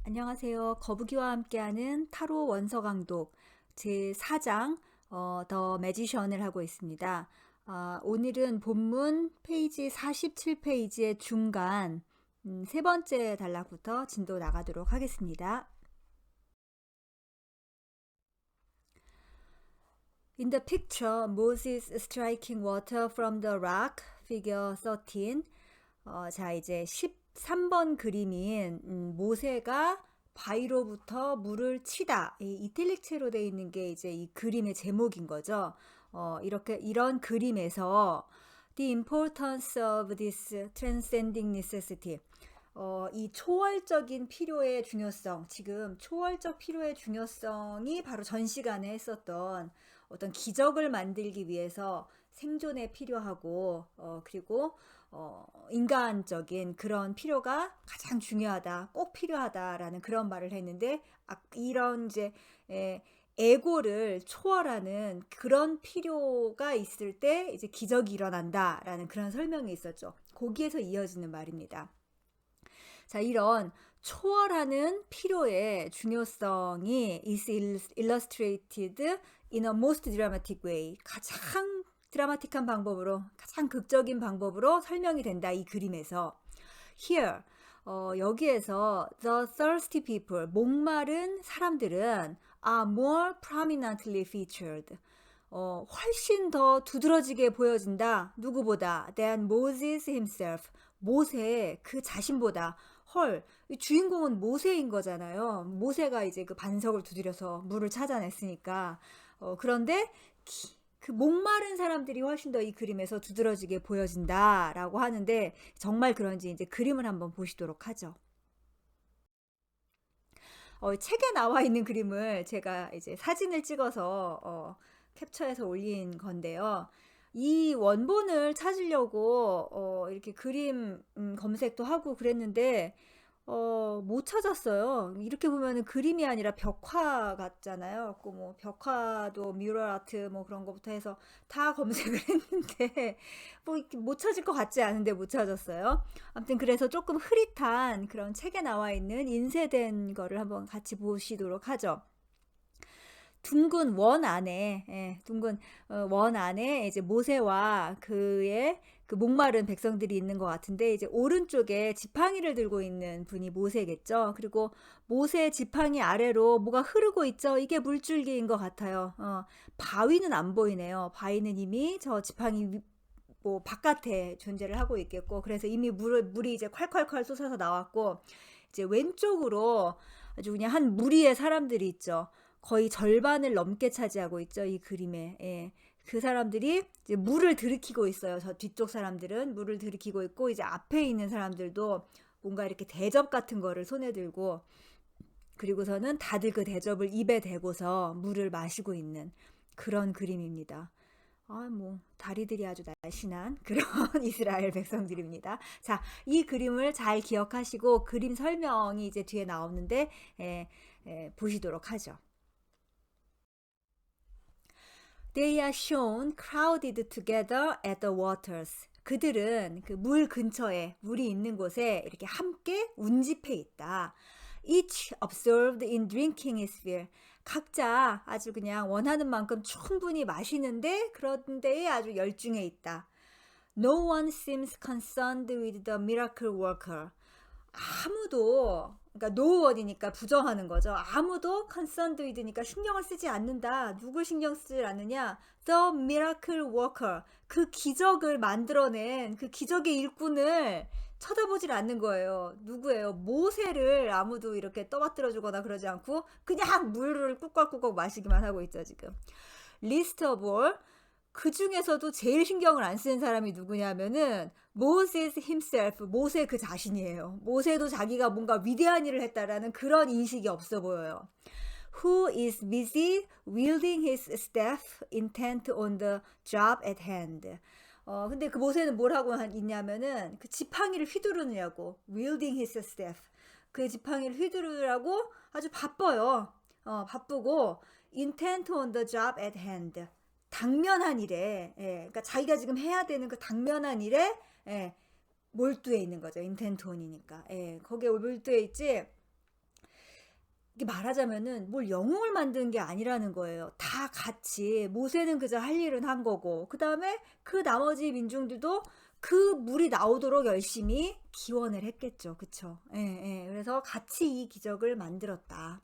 안녕하세요. 거북이와 함께하는 타로 원서 강독 제4장 더 매지션을 하고 있습니다. 오늘은 본문 페이지 47페이지의 중간 세 번째 단락부터 진도 나가도록 하겠습니다. In the picture, Moses striking water from the rock, figure 13. 자, 이제 13번 그림인 모세가 바위로부터 물을 치다. 이 이탈릭체로 되어 있는 게 이제 이 그림의 제목인 거죠. 이런 그림에서 The importance of this transcending necessity. 이 초월적인 필요의 중요성, 지금 초월적 필요의 중요성이 바로 전 시간에 했었던 어떤 기적을 만들기 위해서 생존에 필요하고, 그리고 인간적인 그런 필요가 가장 중요하다, 꼭 필요하다라는 그런 말을 했는데, 이런 이제 에고를 초월하는 그런 필요가 있을 때 이제 기적이 일어난다라는 그런 설명이 있었죠. 거기에서 이어지는 말입니다. 자, 이런 초월하는 필요의 중요성이 is illustrated in a most dramatic way. 가장 드라마틱한 방법으로, 가장 극적인 방법으로 설명이 된다, 이 그림에서. Here, 여기에서 the thirsty people, 목마른 사람들은 are more prominently featured. 훨씬 더 두드러지게 보여진다. 누구보다? than Moses himself. 모세 그 자신보다. 헐, 이 주인공은 모세인 거잖아요. 모세가 이제 그 반석을 두드려서 물을 찾아냈으니까. 그런데 그 목마른 사람들이 훨씬 더 이 그림에서 두드러지게 보여진다라고 하는데, 정말 그런지 이제 그림을 한번 보시도록 하죠. 책에 나와 있는 그림을 제가 이제 사진을 찍어서 captu해서 올린 건데요. 이 원본을 찾으려고 이렇게 그림 검색도 하고 그랬는데 못 찾았어요. 이렇게 보면은 그림이 아니라 벽화 같잖아요. 그 뭐 벽화도 뮤럴 아트 뭐 그런 거부터 해서 다 검색을 했는데 뭐 이렇게 못 찾을 것 같지 않은데 못 찾았어요. 아무튼 그래서 조금 흐릿한 그런 책에 나와 있는 인쇄된 거를 한번 같이 보시도록 하죠. 둥근 원 안에, 둥근 원 안에 이제 모세와 그의 그 목마른 백성들이 있는 것 같은데, 이제 오른쪽에 지팡이를 들고 있는 분이 모세겠죠. 그리고 모세 지팡이 아래로 뭐가 흐르고 있죠. 이게 물줄기인 것 같아요. 바위는 안 보이네요. 바위는 이미 저 지팡이 뭐 바깥에 존재를 하고 있겠고, 그래서 이미 물이 이제 콸콸콸 쏟아서 나왔고, 이제 왼쪽으로 아주 그냥 한 무리의 사람들이 있죠. 거의 절반을 넘게 차지하고 있죠, 이 그림에. 예. 그 사람들이 이제 물을 들이키고 있어요. 저 뒤쪽 사람들은 물을 들이키고 있고, 이제 앞에 있는 사람들도 뭔가 이렇게 대접 같은 거를 손에 들고, 그리고서는 다들 그 대접을 입에 대고서 물을 마시고 있는 그런 그림입니다. 뭐 다리들이 아주 날씬한 그런 이스라엘 백성들입니다. 자, 이 그림을 잘 기억하시고 그림 설명이 이제 뒤에 나오는데 보시도록 하죠. They are shown crowded together at the waters. 그들은 그 물 근처에, 물이 있는 곳에 이렇게 함께 운집해 있다. Each observed in drinking his fill. 각자 아주 그냥 원하는 만큼 충분히 마시는데, 그런데 아주 열중해 있다. No one seems concerned with the miracle worker. 아무도, 그러니까 no one이니까 부정하는 거죠. 아무도 concerned with니까 신경을 쓰지 않는다. 누굴 신경 쓰지 않느냐? The miracle worker. 그 기적을 만들어낸 그 기적의 일꾼을 쳐다보질 않는 거예요. 누구예요? 모세를 아무도 이렇게 떠받들어 주거나 그러지 않고 그냥 물을 꾹꾹꾹 마시기만 하고 있죠, 지금. Least of all, 그 중에서도 제일 신경을 안 쓰는 사람이 누구냐면은 Moses himself, 모세 그 자신이에요. 모세도 자기가 뭔가 위대한 일을 했다라는 그런 인식이 없어 보여요. Who is busy wielding his staff intent on the job at hand. 근데 그 모세는 뭘 하고 있냐면은 그 지팡이를 휘두르느냐고. wielding his staff. 그 지팡이를 휘두르라고 아주 바빠요. 바쁘고 intent on the job at hand. 당면한 일에, 그러니까 자기가 지금 해야 되는 그 당면한 일에 몰두해 있는 거죠. 인텐톤이니까. 거기에 몰두해 있지. 이게 말하자면은 뭘 영웅을 만드는 게 아니라는 거예요. 다 같이 모세는 그저 할 일은 한 거고 그다음에 그 나머지 민중들도 그 물이 나오도록 열심히 기원을 했겠죠. 그쵸? 예, 예. 그래서 같이 이 기적을 만들었다.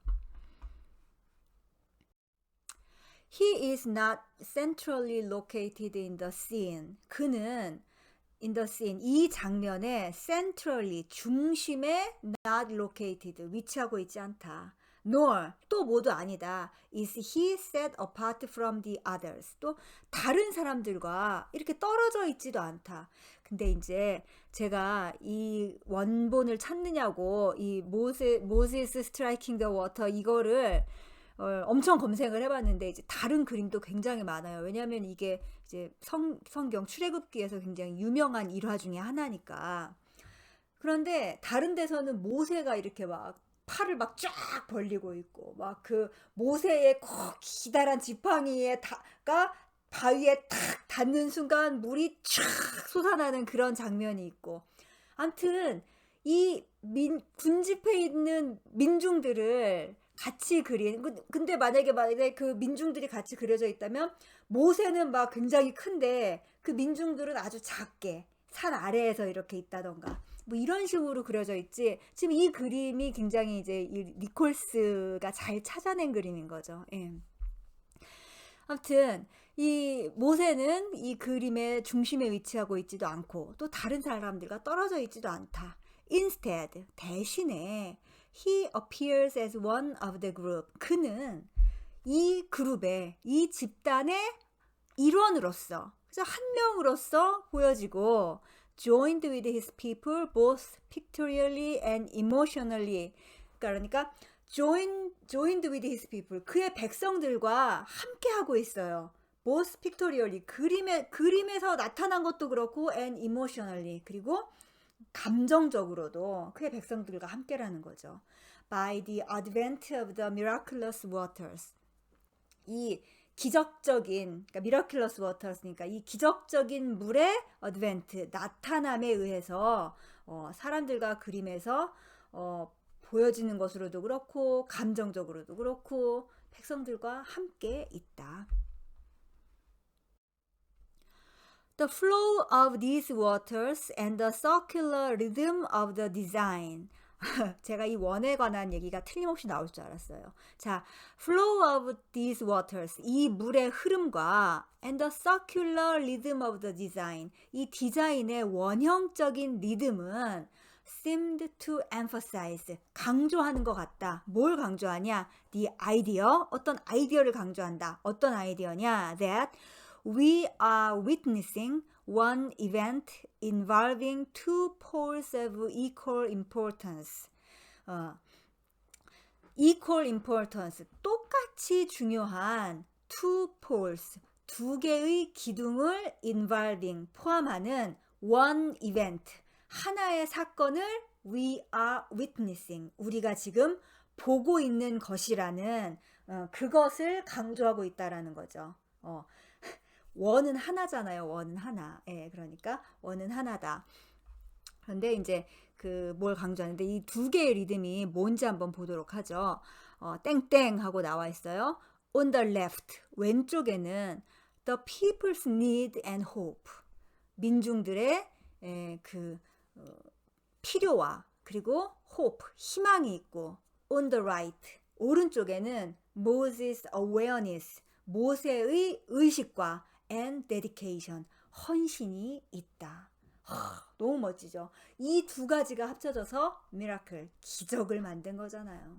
He is not centrally located in the scene. 그는 in the scene 이 장면에 centrally 중심에 not located 위치하고 있지 않다. nor 또 모두 아니다. is he set apart from the others 또 다른 사람들과 이렇게 떨어져 있지도 않다. 근데 이제 제가 이 원본을 찾느냐고 이 Moses striking the water 이거를 엄청 검색을 해봤는데 이제 다른 그림도 굉장히 많아요. 왜냐하면 이게 이제 성경 출애굽기에서 굉장히 유명한 일화 중에 하나니까. 그런데 다른 데서는 모세가 이렇게 막 팔을 막 쫙 벌리고 있고 막 그 모세의 기다란 지팡이에가 바위에 탁 닿는 순간 물이 쫙 솟아나는 그런 장면이 있고 아무튼 이 군집해 있는 민중들을 같이 그린 근데 만약에 그 민중들이 같이 그려져 있다면 모세는 막 굉장히 큰데 그 민중들은 아주 작게 산 아래에서 이렇게 있다던가 뭐 이런 식으로 그려져 있지. 지금 이 그림이 굉장히 이제 이 니콜스가 잘 찾아낸 그림인 거죠. 예. 아무튼 이 모세는 이 그림의 중심에 위치하고 있지도 않고 또 다른 사람들과 떨어져 있지도 않다. Instead, 대신에 he appears as one of the group. 그는 이 그룹의 이 집단의 일원으로서 그래서 한 명으로서 보여지고 joined with his people both pictorially and emotionally. 그러니까 joined with his people. 그의 백성들과 함께 하고 있어요. both pictorially. 그림에서 나타난 것도 그렇고 and emotionally. 그리고 감정적으로도 그의 백성들과 함께라는 거죠. By the advent of the miraculous waters. 이 기적적인, 그러니까 miraculous waters니까 이 기적적인 물의 advent, 나타남에 의해서 사람들과 그림에서 보여지는 것으로도 그렇고 감정적으로도 그렇고 백성들과 함께 있다. The flow of these waters and the circular rhythm of the design. 제가 이 원에 관한 얘기가 틀림없이 나올 줄 알았어요. 자, flow of these waters, 이 물의 흐름과 and the circular rhythm of the design, 이 디자인의 원형적인 리듬은 seemed to emphasize, 강조하는 것 같다. 뭘 강조하냐? The idea, 어떤 아이디어를 강조한다. 어떤 아이디어냐? That we are witnessing one event involving two poles of equal importance. equal importance, 똑같이 중요한 two poles, 두 개의 기둥을 involving, 포함하는 one event, 하나의 사건을 we are witnessing, 우리가 지금 보고 있는 것이라는 그것을 강조하고 있다라는 거죠. 원은 하나잖아요. 원은 하나. 예, 그러니까 원은 하나다. 그런데 이제 그 뭘 강조하는데 이 두 개의 리듬이 뭔지 한번 보도록 하죠. 땡땡 하고 나와 있어요. On the left, 왼쪽에는 the people's need and hope, 민중들의 필요와 그리고 hope, 희망이 있고, on the right, 오른쪽에는 Moses' awareness, 모세의 의식과 and dedication, 헌신이 있다. 너무 멋지죠. 이 두 가지가 합쳐져서 미라클, 기적을 만든 거잖아요.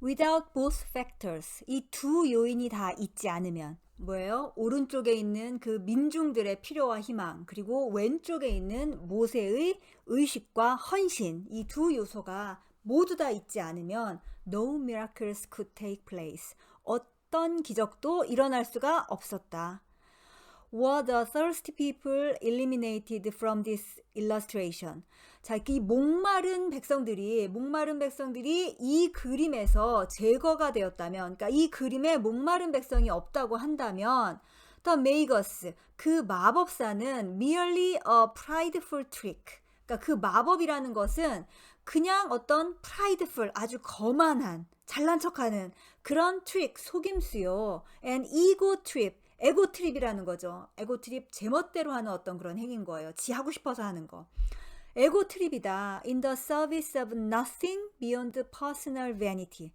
Without both factors, 이 두 요인이 다 있지 않으면 뭐예요? 오른쪽에 있는 그 민중들의 필요와 희망, 그리고 왼쪽에 있는 모세의 의식과 헌신, 이 두 요소가 모두 다 있지 않으면 no miracles could take place. 어떤 기적도 일어날 수가 없었다. Were the thirsty people eliminated from this illustration? 자, 이 목마른 백성들이 이 그림에서 제거가 되었다면, 그러니까 이 그림에 목마른 백성이 없다고 한다면, the magus, 그 마법사는 merely a prideful trick, 그러니까 그 마법이라는 것은 그냥 어떤 prideful, 아주 거만한, 잘난 척하는 그런 트릭, 속임수요. and ego trip, 에고 트립이라는 거죠. 에고 트립, 제멋대로 하는 어떤 그런 행위인 거예요. 지 하고 싶어서 하는 거. 에고 트립이다. In the service of nothing beyond personal vanity.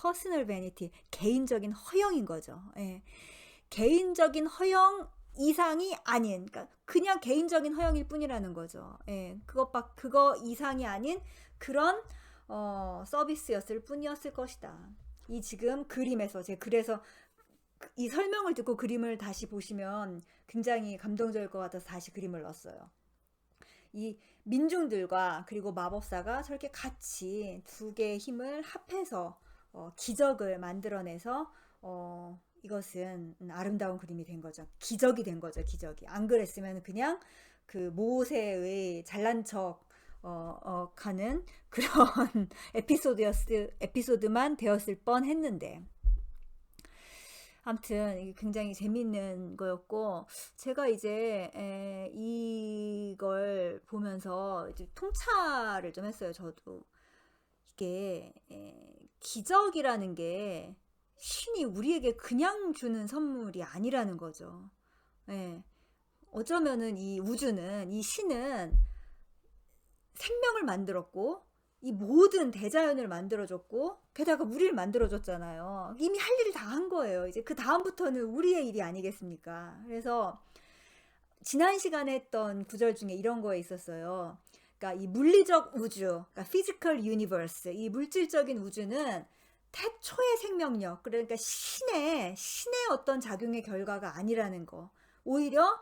personal vanity, 개인적인 허영인 거죠. 예. 개인적인 허영 이상이 아닌, 그러니까 그냥 개인적인 허영일 뿐이라는 거죠. 예. 그거 이상이 아닌 그런 서비스였을 뿐이었을 것이다. 이 지금 그림에서 그래서 이 설명을 듣고 그림을 다시 보시면 굉장히 감동적일 것 같아서 다시 그림을 넣었어요. 이 민중들과 그리고 마법사가 저렇게 같이 두 개의 힘을 합해서 기적을 만들어내서 이것은 아름다운 그림이 된 거죠. 기적이 된 거죠. 기적이. 안 그랬으면 그냥 그 모세의 잘난 척 가는 그런 에피소드만 되었을 뻔했는데, 아무튼 이게 굉장히 재밌는 거였고, 제가 이제 이걸 보면서 이제 통찰을 좀 했어요. 저도 이게 기적이라는 게 신이 우리에게 그냥 주는 선물이 아니라는 거죠. 예. 어쩌면은 이 우주는, 이 신은 생명을 만들었고 이 모든 대자연을 만들어줬고 게다가 우리를 만들어줬잖아요. 이미 할 일을 다 한 거예요. 이제 그 다음부터는 우리의 일이 아니겠습니까? 그래서 지난 시간에 했던 구절 중에 이런 거에 있었어요. 그러니까 이 물리적 우주, 그러니까 physical universe, 이 물질적인 우주는 태초의 생명력, 그러니까 신의 어떤 작용의 결과가 아니라는 거. 오히려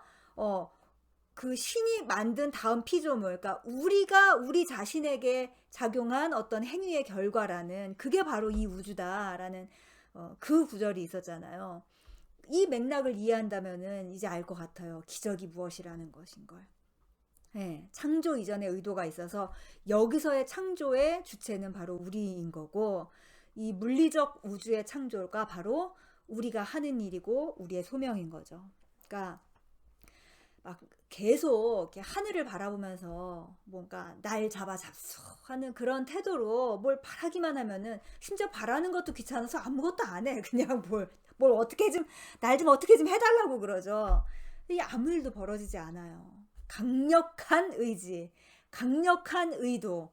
그 신이 만든 다음 피조물, 그러니까 우리가 우리 자신에게 작용한 어떤 행위의 결과라는, 그게 바로 이 우주다라는 그 구절이 있었잖아요. 이 맥락을 이해한다면은 이제 알 것 같아요. 기적이 무엇이라는 것인 걸. 네, 창조 이전의 의도가 있어서 여기서의 창조의 주체는 바로 우리인 거고, 이 물리적 우주의 창조가 바로 우리가 하는 일이고 우리의 소명인 거죠. 그러니까 막 계속 이렇게 하늘을 바라보면서 뭔가 날 잡수 하는 그런 태도로 뭘 바라기만 하면은, 심지어 바라는 것도 귀찮아서 아무것도 안 해. 그냥 뭘 어떻게 좀, 날 좀 어떻게 좀 해달라고 그러죠. 이게 아무 일도 벌어지지 않아요. 강력한 의지, 강력한 의도,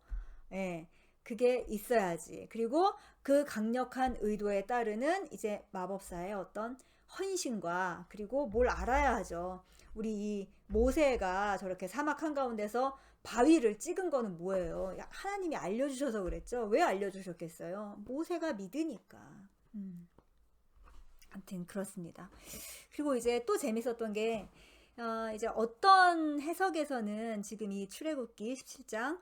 예, 그게 있어야지. 그리고 그 강력한 의도에 따르는 이제 마법사의 어떤 헌신과, 그리고 뭘 알아야 하죠. 우리 이 모세가 저렇게 사막 한가운데서 바위를 찍은 거는 뭐예요? 하나님이 알려주셔서 그랬죠. 왜 알려주셨겠어요? 모세가 믿으니까. 아무튼 그렇습니다. 그리고 이제 또 재밌었던 게 이제 어떤 해석에서는 지금 이 출애굽기 17장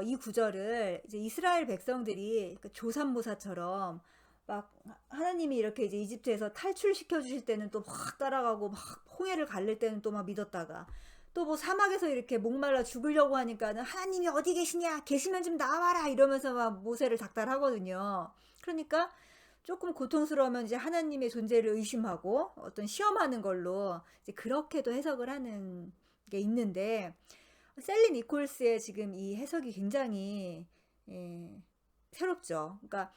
이 구절을 이제 이스라엘 백성들이 조삼모사처럼 막 하나님이 이렇게 이제 이집트에서 탈출시켜 주실 때는 또 막 따라가고, 막 홍해를 갈릴 때는 또 막 믿었다가, 또 뭐 사막에서 이렇게 목말라 죽으려고 하니까는 하나님이 어디 계시냐, 계시면 좀 나와라 이러면서 막 모세를 닥달하거든요. 그러니까 조금 고통스러우면 이제 하나님의 존재를 의심하고 어떤 시험하는 걸로 이제 그렇게도 해석을 하는 게 있는데, 셀리 니콜스의 지금 이 해석이 굉장히 새롭죠. 그러니까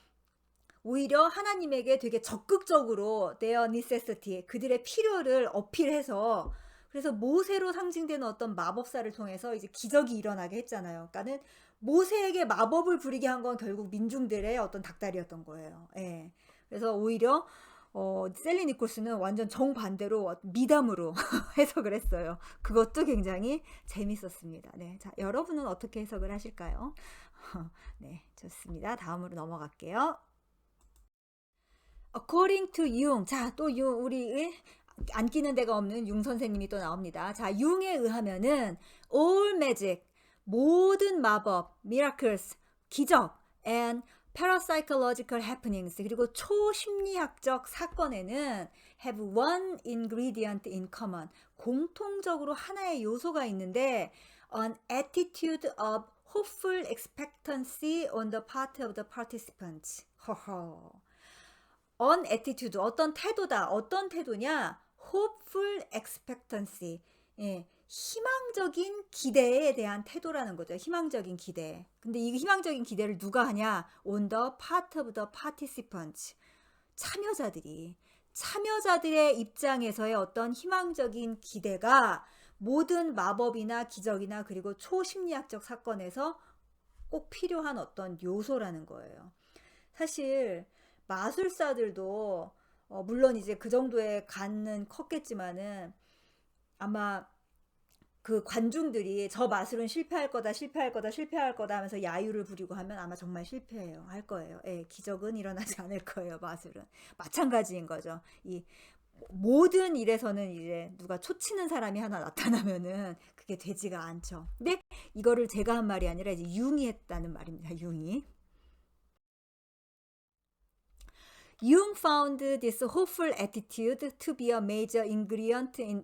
오히려 하나님에게 되게 적극적으로 their necessity, 그들의 필요를 어필해서, 그래서 모세로 상징되는 어떤 마법사를 통해서 이제 기적이 일어나게 했잖아요. 그러니까는 모세에게 마법을 부리게 한 건 결국 민중들의 어떤 닥달이었던 거예요. 예. 그래서 오히려 셀리 니콜스는 완전 정반대로 미담으로 해석을 했어요. 그것도 굉장히 재밌었습니다. 네, 자, 여러분은 어떻게 해석을 하실까요? 네, 좋습니다. 다음으로 넘어갈게요. According to Jung. 자, 또 우리 안 끼는 데가 없는 융 선생님이 또 나옵니다. 자, 융에 의하면은 all magic, 모든 마법, miracles, 기적, and parapsychological happenings, 그리고 초심리학적 사건에는 have one ingredient in common, 공통적으로 하나의 요소가 있는데 an attitude of hopeful expectancy on the part of the participants. 허허. on attitude, 어떤 태도다. 어떤 태도냐? hopeful expectancy. 예, 희망적인 기대에 대한 태도라는 거죠. 희망적인 기대. 근데 이 희망적인 기대를 누가 하냐? On the part of the participants. 참여자들의 입장에서의 어떤 희망적인 기대가 모든 마법이나 기적이나 그리고 초심리학적 사건에서 꼭 필요한 어떤 요소라는 거예요. 사실 마술사들도 물론 이제 그 정도의 간은 컸겠지만은 아마 그 관중들이 저 마술은 실패할 거다, 실패할 거다, 실패할 거다 하면서 야유를 부리고 하면 아마 정말 실패해요. 할 거예요. 예, 기적은 일어나지 않을 거예요. 마술은. 마찬가지인 거죠. 이 모든 일에서는 이제 누가 초치는 사람이 하나 나타나면은 그게 되지가 않죠. 근데 이거를 제가 한 말이 아니라 이제 융이 했다는 말입니다. 융이. Jung found this hopeful attitude to be a major ingredient in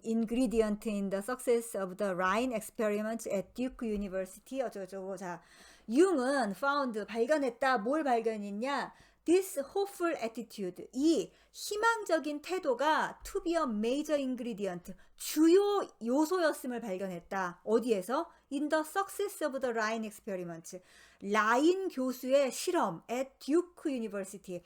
the success of the Rhine experiments at Duke University. 어쩌고저쩌고. 자, 융은 found 발견했다. 뭘 발견했냐? This hopeful attitude. 이 희망적인 태도가 to be a major ingredient. 주요 요소였음을 발견했다. 어디에서? In the success of the Rhine experiments. 라인 교수의 실험 at Duke University.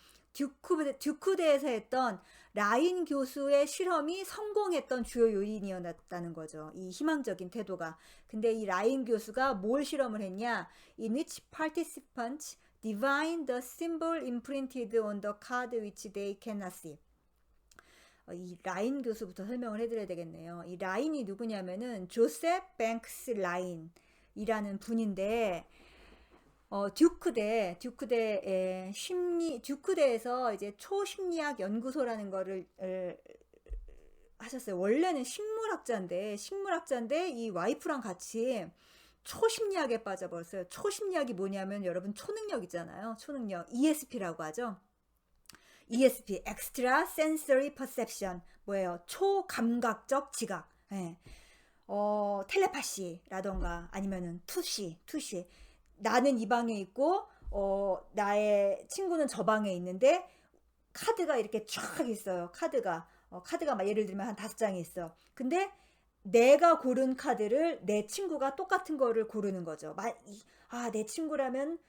듀크대에서 했던 라인 교수의 실험이 성공했던 주요 요인이었다는 거죠. 이 희망적인 태도가. 근데 이 라인 교수가 뭘 실험을 했냐? In which participants divine the symbol imprinted on the card which they cannot see. 이 라인 교수부터 설명을 해드려야 되겠네요. 이 라인이 누구냐면은 조셉 뱅크스 라인이라는 분인데 듀크대에서 이제 초심리학 연구소라는 거를 하셨어요. 원래는 식물학자인데 이 와이프랑 같이 초심리학에 빠져버렸어요. 초심리학이 뭐냐면 여러분 초능력 있잖아요. 초능력 ESP라고 하죠. ESP, Extra Sensory Perception. 뭐예요? 초감각적 지각. 네. 텔레파시라던가 아니면은 투시. 나는 이 방에 있고 나의 친구는 저 방에 있는데 카드가 이렇게 쫙 있어요. 카드가 막 예를 들면 한 5장이 있어. 근데 내가 고른 카드를 내 친구가 똑같은 거를 고르는 거죠. 내 친구라면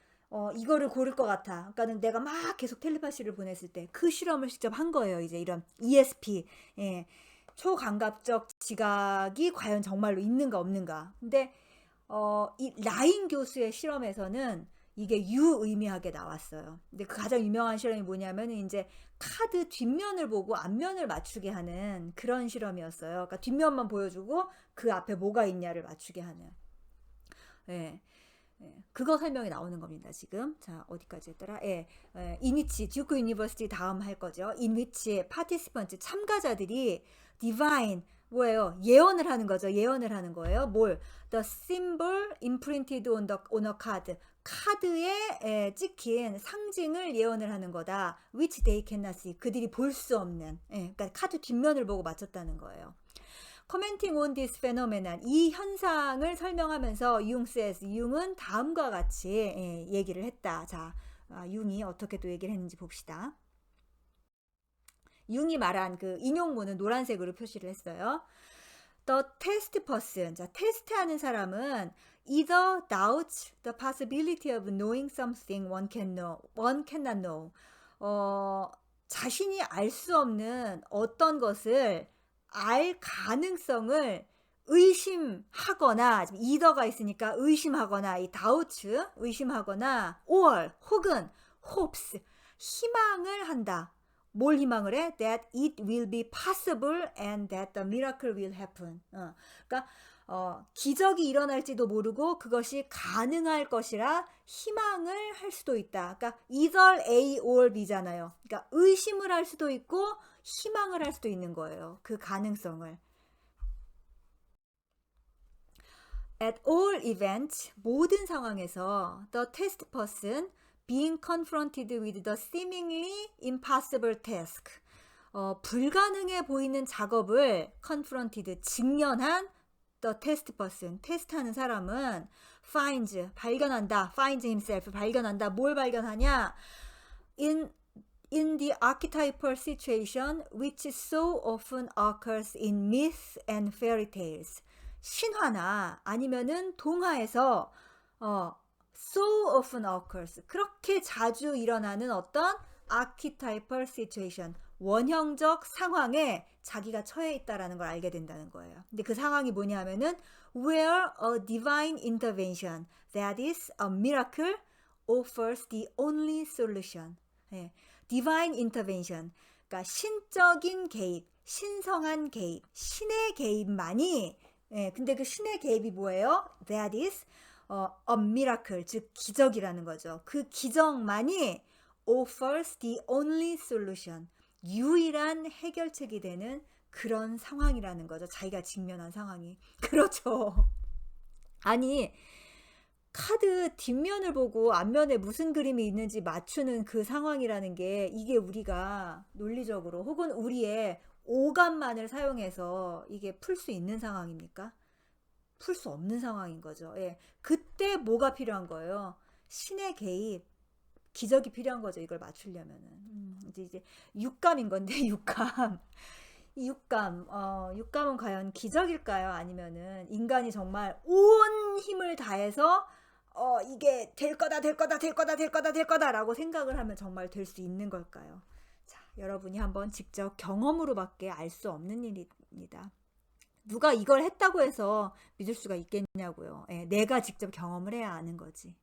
이거를 고를 것 같아. 그러니까는 내가 막 계속 텔레파시를 보냈을 때 그 실험을 직접 한 거예요. 이제 이런 ESP, 예, 초감각적 지각이 과연 정말로 있는가 없는가. 근데 이 라인 교수의 실험에서는 이게 유의미하게 나왔어요. 근데 그 가장 유명한 실험이 뭐냐면 이제 카드 뒷면을 보고 앞면을 맞추게 하는 그런 실험이었어요. 그러니까 뒷면만 보여주고 그 앞에 뭐가 있냐를 맞추게 하는. 예. 그거 설명이 나오는 겁니다, 지금. 자, 어디까지 했더라? 인위치, 듀크 유니버시티 다음 할 거죠. 인위치, 파티시펀트, 참가자들이 디바인, 뭐예요? 예언을 하는 거죠. 예언을 하는 거예요. 뭘? The symbol imprinted on a card. 카드에 찍힌 상징을 예언을 하는 거다. Which they cannot see. 그들이 볼 수 없는. 그러니까 카드 뒷면을 보고 맞췄다는 거예요. Commenting on this phenomenon, 이 현상을 설명하면서 융은 다음과 같이 얘기를 했다. 자, 융이 어떻게 또 얘기를 했는지 봅시다. 융이 말한 그 인용문은 노란색으로 표시를 했어요. The test person, 자, 테스트하는 사람은 either doubts the possibility of knowing something one cannot know. 자신이 알 수 없는 어떤 것을 알 가능성을 의심하거나, either가 있으니까 의심하거나, 이 doubts, 의심하거나, or, 혹은 hopes, 희망을 한다. 뭘 희망을 해? That it will be possible and that the miracle will happen. 그러니까 기적이 일어날지도 모르고 그것이 가능할 것이라 희망을 할 수도 있다. 그러니까 either A or B잖아요. 그러니까 의심을 할 수도 있고 희망을 할 수도 있는 거예요. 그 가능성을. At all events, 모든 상황에서 the test person being confronted with the seemingly impossible task. 불가능해 보이는 작업을 confronted, 직면한 the test person, 테스트하는 사람은 finds, 발견한다. finds himself, 발견한다. 뭘 발견하냐? In the archetypal situation which so often occurs in myths and fairy tales. 신화나 아니면은 동화에서 so often occurs 그렇게 자주 일어나는 어떤 archetypal situation 원형적 상황에 자기가 처해 있다라는 걸 알게 된다는 거예요. 근데 그 상황이 뭐냐면은 where a divine intervention that is a miracle offers the only solution. 예, divine intervention 그러니까 신적인 개입, 신성한 개입, 신의 개입만이 근데 그 신의 개입이 뭐예요? That is a miracle, 즉 기적이라는 거죠. 그 기적만이 offers the only solution, 유일한 해결책이 되는 그런 상황이라는 거죠. 자기가 직면한 상황이. 그렇죠. 아니 카드 뒷면을 보고 앞면에 무슨 그림이 있는지 맞추는 그 상황이라는 게 이게 우리가 논리적으로 혹은 우리의 오감만을 사용해서 이게 풀 수 있는 상황입니까? 풀 수 없는 상황인 거죠. 예. 그때 뭐가 필요한 거예요? 신의 개입, 기적이 필요한 거죠. 이걸 맞추려면은. 이제 육감인 건데 육감. 이 육감은 과연 기적일까요? 아니면은 인간이 정말 온 힘을 다해서 이게 될 거다라고 생각을 하면 정말 될 수 있는 걸까요? 자, 여러분이 한번 직접 경험으로밖에 알 수 없는 일입니다. 누가 이걸 했다고 해서 믿을 수가 있겠냐고요. 예, 내가 직접 경험을 해야 아는 거지.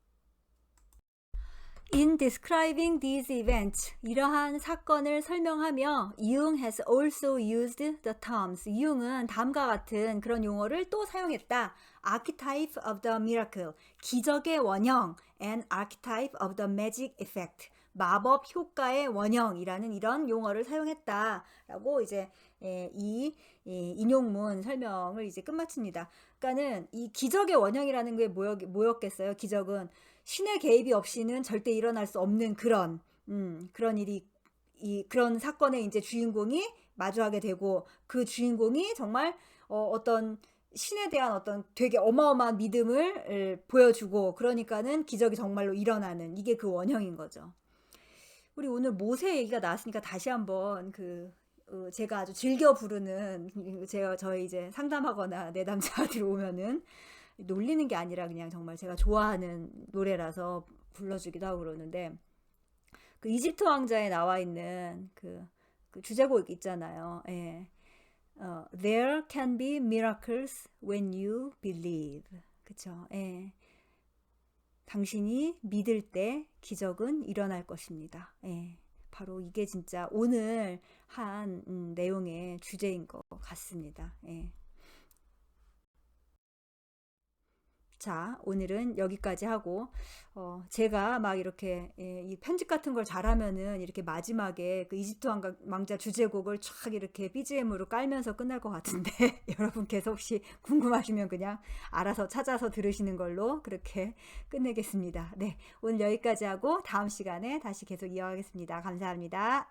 In describing these events, 이러한 사건을 설명하며 Jung has also used the terms. Jung은 다음과 같은 그런 용어를 또 사용했다. Archetype of the miracle, 기적의 원형, and archetype of the magic effect, 마법 효과의 원형이라는 이런 용어를 사용했다라고 이제 이 인용문 설명을 이제 끝마칩니다. 그러니까는 이 기적의 원형이라는 게 뭐였겠어요? 기적은 신의 개입이 없이는 절대 일어날 수 없는 그런 일이 그런 사건의 이제 주인공이 마주하게 되고 그 주인공이 정말 어떤 신에 대한 어떤 되게 어마어마한 믿음을 보여주고 그러니까는 기적이 정말로 일어나는 이게 그 원형인 거죠. 우리 오늘 모세 얘기가 나왔으니까 다시 한번 제가 아주 즐겨 부르는 저희 이제 상담하거나 내담자들 오면은 놀리는 게 아니라 그냥 정말 제가 좋아하는 노래라서 불러주기도 하고 그러는데 그 이집트 왕자에 나와 있는 그 주제곡 있잖아요. 예. There can be miracles when you believe. 그쵸? 예. 당신이 믿을 때 기적은 일어날 것입니다. 예. 바로 이게 진짜 오늘 한 내용의 주제인 것 같습니다. 예. 자, 오늘은 여기까지 하고 제가 막 이렇게 이 편집 같은 걸 잘하면은 이렇게 마지막에 그 이집트 왕자 주제곡을 촥 이렇게 BGM으로 깔면서 끝날 것 같은데 여러분께서 혹시 궁금하시면 그냥 알아서 찾아서 들으시는 걸로 그렇게 끝내겠습니다. 네, 오늘 여기까지 하고 다음 시간에 다시 계속 이어가겠습니다. 감사합니다.